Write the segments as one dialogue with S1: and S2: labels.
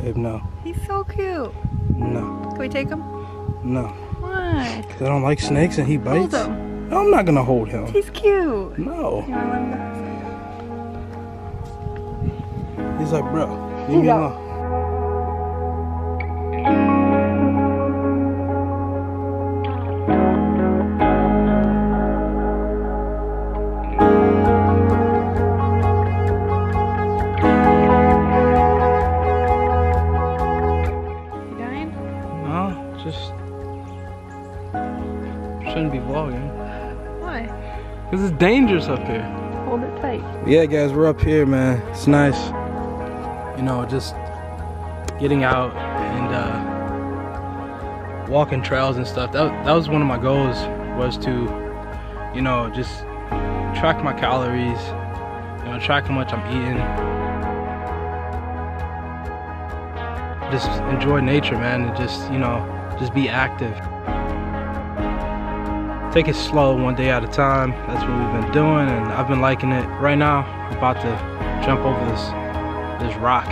S1: Babe, no.
S2: He's so cute.
S1: No.
S2: Can we take him?
S1: No.
S2: Why?
S1: Because I don't like snakes and he bites.
S2: Hold him.
S1: No, I'm not going to hold him.
S2: He's cute.
S1: No.
S2: You wanna let him go?
S1: He's like, bro, leave me alone.
S2: You dying?
S1: No, just shouldn't be vlogging.
S2: Why?
S1: Because it's dangerous up here.
S2: Hold it tight.
S1: Yeah, guys, we're up here, man. It's nice. You know, just getting out and walking trails and stuff. That was one of my goals, was to, you know, just track my calories, you know, track how much I'm eating. Just enjoy nature, man, and just, you know, just be active. Take it slow, one day at a time. That's what we've been doing, and I've been liking it. Right now, I'm about to jump over this rock.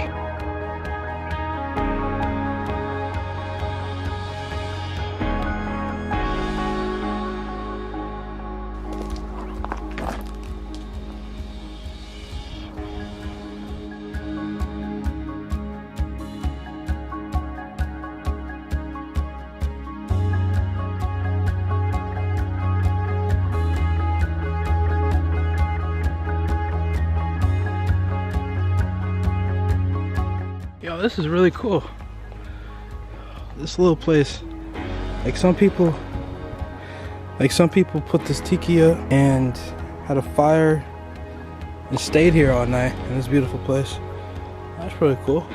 S1: Yo, this is really cool. This little place. Like some people put this tiki up and had a fire and stayed here all night in this beautiful place. That's pretty cool.